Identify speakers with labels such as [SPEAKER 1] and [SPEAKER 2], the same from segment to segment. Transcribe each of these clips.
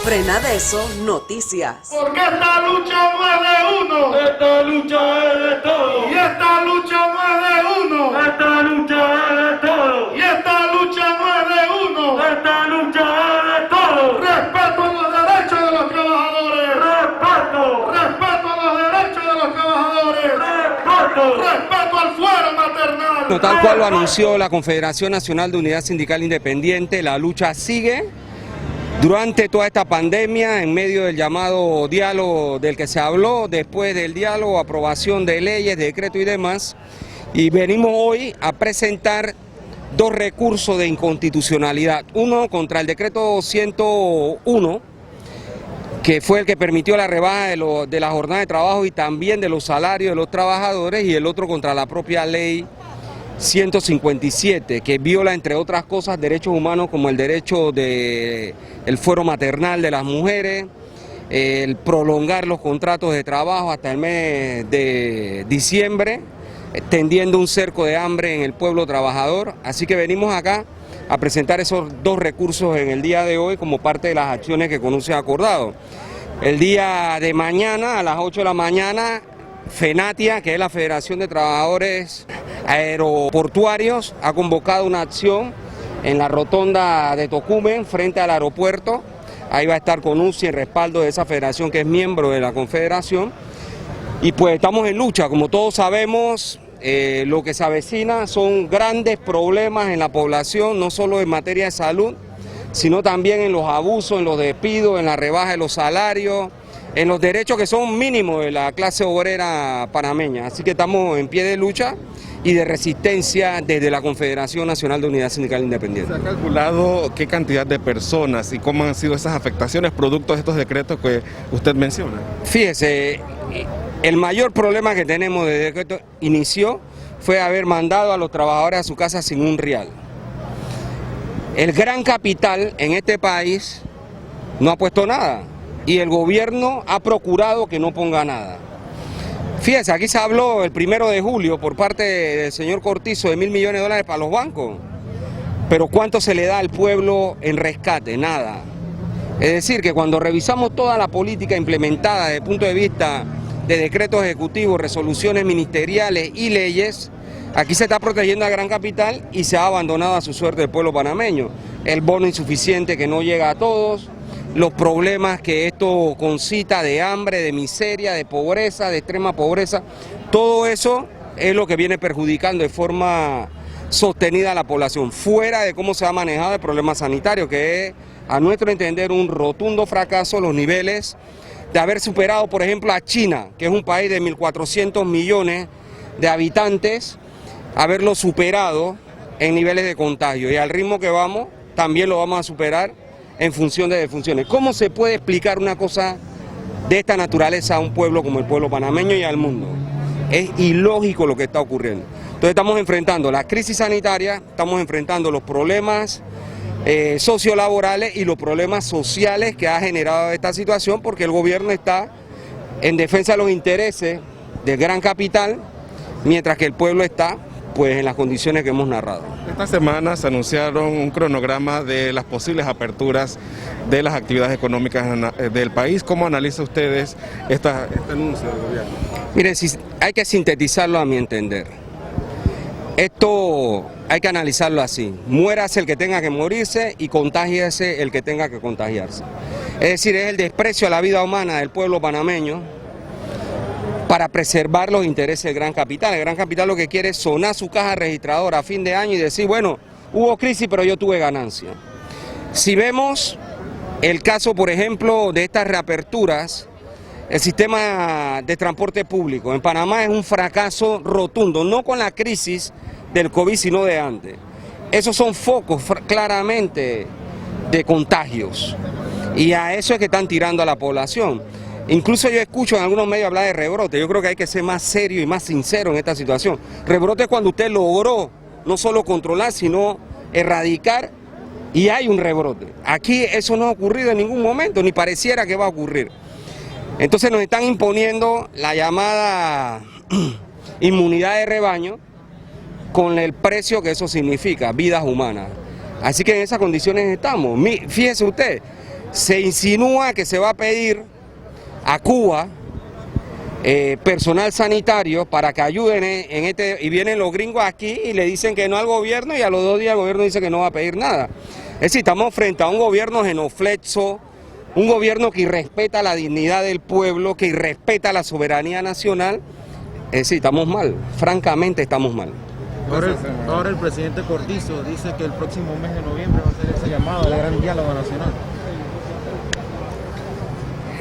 [SPEAKER 1] Frenadeso Noticias.
[SPEAKER 2] Porque esta lucha no es de uno.
[SPEAKER 3] Esta lucha es de todos.
[SPEAKER 2] Y esta lucha no es de uno.
[SPEAKER 3] Esta lucha es de todos.
[SPEAKER 2] Y esta lucha no es de uno.
[SPEAKER 3] Esta lucha es de todos.
[SPEAKER 2] Respeto a los derechos de los trabajadores.
[SPEAKER 3] Respeto.
[SPEAKER 2] Respeto a los derechos de los trabajadores.
[SPEAKER 3] Respeto.
[SPEAKER 2] Respeto al fuero maternal.
[SPEAKER 4] Tal cual lo anunció la Confederación Nacional de Unidad Sindical Independiente, la lucha sigue. Durante toda esta pandemia, en medio del llamado diálogo del que se habló, después del diálogo, aprobación de leyes, decretos y demás, y venimos hoy a presentar dos recursos de inconstitucionalidad. Uno contra el decreto 101, que fue el que permitió la rebaja de la jornada de trabajo y también de los salarios de los trabajadores, y el otro contra la propia ley 157, que viola, entre otras cosas, derechos humanos como el derecho del fuero maternal de las mujeres, el prolongar los contratos de trabajo hasta el mes de diciembre, tendiendo un cerco de hambre en el pueblo trabajador. Así que venimos acá a presentar esos dos recursos en el día de hoy como parte de las acciones que CONUS ha acordado. El día de mañana, a las 8 de la mañana, FENATIA, que es la Federación de Trabajadores Aeroportuarios, ha convocado una acción en la rotonda de Tocumen, frente al aeropuerto. Ahí va a estar CONUS en respaldo de esa federación que es miembro de la Confederación. Y pues estamos en lucha, como todos sabemos, lo que se avecina son grandes problemas en la población, no solo en materia de salud, sino también en los abusos, en los despidos, en la rebaja de los salarios, en los derechos que son mínimos de la clase obrera panameña. Así que estamos en pie de lucha y de resistencia desde la Confederación Nacional de Unidad Sindical Independiente.
[SPEAKER 5] ¿Se ha calculado qué cantidad de personas y cómo han sido esas afectaciones producto de estos decretos que usted menciona?
[SPEAKER 4] Fíjese, el mayor problema que tenemos desde que esto inició fue haber mandado a los trabajadores a su casa sin un real. El gran capital en este país no ha puesto nada y el gobierno ha procurado que no ponga nada. Fíjese, aquí se habló el 1 de julio por parte del señor Cortizo de $1.000 millones para los bancos, pero ¿cuánto se le da al pueblo en rescate? Nada. Es decir, que cuando revisamos toda la política implementada desde el punto de vista de decretos ejecutivos, resoluciones ministeriales y leyes, aquí se está protegiendo al gran capital y se ha abandonado a su suerte el pueblo panameño. El bono insuficiente que no llega a todos, los problemas que esto concita de hambre, de miseria, de pobreza, de extrema pobreza, todo eso es lo que viene perjudicando de forma sostenida a la población, fuera de cómo se ha manejado el problema sanitario, que es, a nuestro entender, un rotundo fracaso los niveles de haber superado, por ejemplo, a China, que es un país de 1.400 millones de habitantes, haberlo superado en niveles de contagio, y al ritmo que vamos, también lo vamos a superar en función de defunciones. ¿Cómo se puede explicar una cosa de esta naturaleza a un pueblo como el pueblo panameño y al mundo? Es ilógico lo que está ocurriendo. Entonces estamos enfrentando la crisis sanitaria, estamos enfrentando los problemas sociolaborales y los problemas sociales que ha generado esta situación, porque el gobierno está en defensa de los intereses del gran capital, mientras que el pueblo está pues en las condiciones que hemos narrado.
[SPEAKER 5] Esta semana se anunciaron un cronograma de las posibles aperturas de las actividades económicas del país. ¿Cómo analiza ustedes este anuncio del gobierno?
[SPEAKER 4] Miren, hay que sintetizarlo a mi entender. Esto hay que analizarlo así: muérase el que tenga que morirse y contágiese el que tenga que contagiarse. Es decir, es el desprecio a la vida humana del pueblo panameño para preservar los intereses del gran capital. El gran capital lo que quiere es sonar su caja registradora a fin de año y decir, bueno, hubo crisis pero yo tuve ganancia. Si vemos el caso, por ejemplo, de estas reaperturas, el sistema de transporte público en Panamá es un fracaso rotundo, no con la crisis del COVID, sino de antes. Esos son focos claramente de contagios, y a eso es que están tirando a la población. Incluso yo escucho en algunos medios hablar de rebrote. Yo creo que hay que ser más serio y más sincero en esta situación. Rebrote es cuando usted logró no solo controlar, sino erradicar, y hay un rebrote. Aquí eso no ha ocurrido en ningún momento, ni pareciera que va a ocurrir. Entonces nos están imponiendo la llamada inmunidad de rebaño, con el precio que eso significa, vidas humanas. Así que en esas condiciones estamos. Fíjese usted, Se insinúa que se va a pedir a Cuba personal sanitario para que ayuden en este, y vienen los gringos aquí y le dicen que no al gobierno y a los 2 días el gobierno dice que no va a pedir nada. Es decir, estamos frente a un gobierno genuflexo, un gobierno que irrespeta la dignidad del pueblo, que irrespeta la soberanía nacional. Es decir, estamos mal, francamente estamos mal.
[SPEAKER 6] Ahora el presidente Cortizo dice que el próximo mes de noviembre va a ser ese llamado al gran diálogo nacional.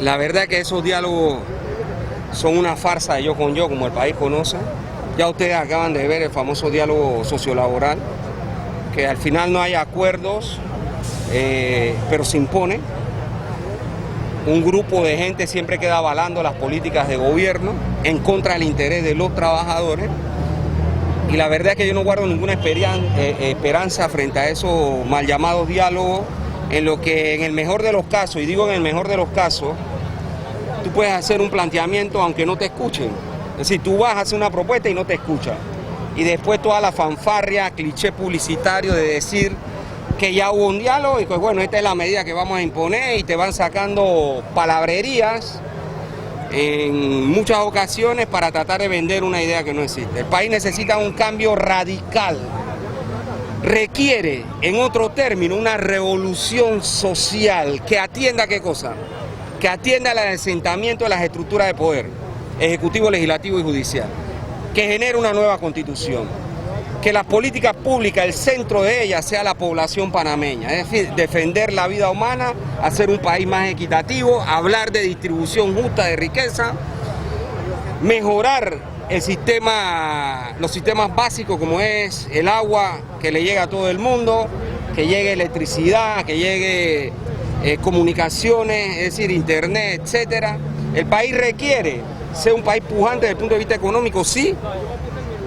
[SPEAKER 4] La verdad es que esos diálogos son una farsa de yo con yo, como el país conoce. Ya ustedes acaban de ver el famoso diálogo sociolaboral, que al final no hay acuerdos, pero se impone. Un grupo de gente siempre queda avalando las políticas de gobierno en contra del interés de los trabajadores. Y la verdad es que yo no guardo ninguna esperanza frente a esos mal llamados diálogos, en lo que en el mejor de los casos, y digo en el mejor de los casos, tú puedes hacer un planteamiento aunque no te escuchen. Es decir, tú vas a hacer una propuesta y no te escuchan. Y después toda la fanfarria, cliché publicitario de decir que ya hubo un diálogo y pues bueno, esta es la medida que vamos a imponer, y te van sacando palabrerías en muchas ocasiones para tratar de vender una idea que no existe. El país necesita un cambio radical. Requiere, en otro término, una revolución social que atienda ¿qué cosa? Que atienda al asentamiento de las estructuras de poder, ejecutivo, legislativo y judicial, que genere una nueva constitución, que las políticas públicas, el centro de ellas sea la población panameña, es decir, defender la vida humana, hacer un país más equitativo, hablar de distribución justa de riqueza, mejorar el sistema, los sistemas básicos como es el agua, que le llegue a todo el mundo, que llegue electricidad, que llegue comunicaciones, es decir, internet, etcétera. El país requiere ser un país pujante desde el punto de vista económico, sí,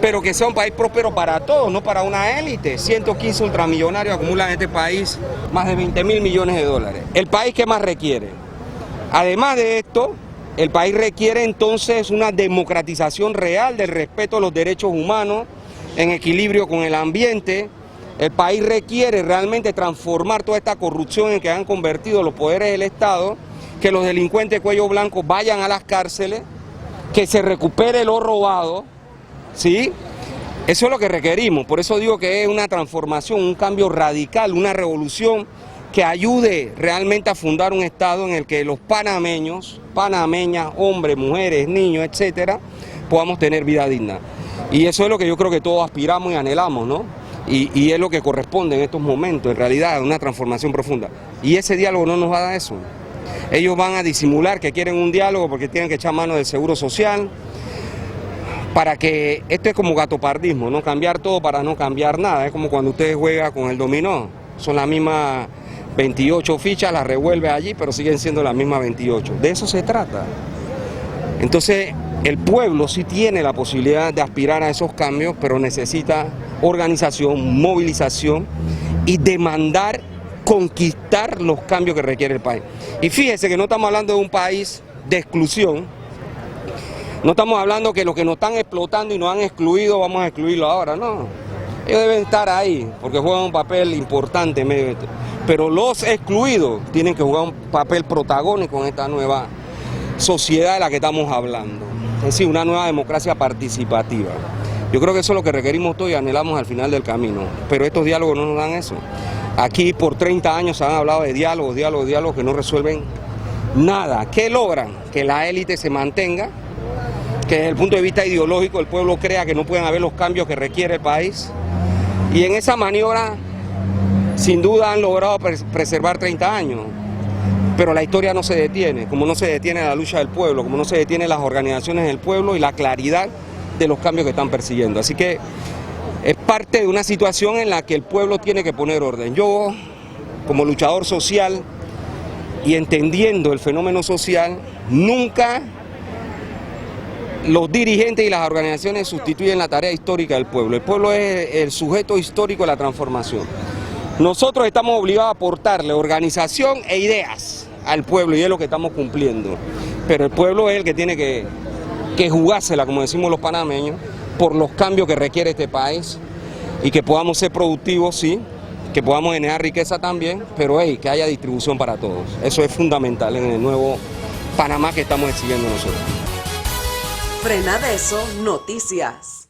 [SPEAKER 4] pero que sea un país próspero para todos, no para una élite. 115 ultramillonarios acumulan en este país más de 20.000 millones de dólares. El país que más requiere. Además de esto, el país requiere entonces una democratización real del respeto a los derechos humanos en equilibrio con el ambiente. El país requiere realmente transformar toda esta corrupción en que han convertido los poderes del Estado, que los delincuentes de cuello blanco vayan a las cárceles, que se recupere lo robado, ¿sí? Eso es lo que requerimos. Por eso digo que es una transformación, un cambio radical, una revolución que ayude realmente a fundar un Estado en el que los panameños, panameñas, hombres, mujeres, niños, etcétera, podamos tener vida digna. Y eso es lo que yo creo que todos aspiramos y anhelamos, ¿no? Y es lo que corresponde en estos momentos, en realidad, una transformación profunda. Y ese diálogo no nos va a dar eso. Ellos van a disimular que quieren un diálogo porque tienen que echar mano del seguro social, para que, esto es como gatopardismo, ¿no? Cambiar todo para no cambiar nada. Es como cuando ustedes juegan con el dominó, son las mismas 28 fichas, las revuelve allí, pero siguen siendo las mismas 28. De eso se trata. Entonces, el pueblo sí tiene la posibilidad de aspirar a esos cambios, pero necesita organización, movilización y demandar, conquistar los cambios que requiere el país. Y fíjese que no estamos hablando de un país de exclusión, no estamos hablando que los que nos están explotando y nos han excluido, vamos a excluirlo ahora, no. Ellos deben estar ahí, porque juegan un papel importante en medio de esto. Pero los excluidos tienen que jugar un papel protagónico en esta nueva sociedad de la que estamos hablando. Es decir, una nueva democracia participativa. Yo creo que eso es lo que requerimos todos y anhelamos al final del camino. Pero estos diálogos no nos dan eso. Aquí por 30 años se han hablado de diálogos que no resuelven nada. ¿Qué logran? Que la élite se mantenga, que desde el punto de vista ideológico el pueblo crea que no pueden haber los cambios que requiere el país. Y en esa maniobra, sin duda, han logrado preservar 30 años. Pero la historia no se detiene, como no se detiene la lucha del pueblo, como no se detienen las organizaciones del pueblo y la claridad de los cambios que están persiguiendo. Así que es parte de una situación en la que el pueblo tiene que poner orden. Yo, como luchador social y entendiendo el fenómeno social, nunca los dirigentes y las organizaciones sustituyen la tarea histórica del pueblo. El pueblo es el sujeto histórico de la transformación. Nosotros estamos obligados a aportarle organización e ideas al pueblo y es lo que estamos cumpliendo. Pero el pueblo es el que tiene que jugársela, como decimos los panameños, por los cambios que requiere este país y que podamos ser productivos, sí, que podamos generar riqueza también, pero hey, que haya distribución para todos. Eso es fundamental en el nuevo Panamá que estamos exigiendo nosotros.
[SPEAKER 1] Frenadeso Noticias.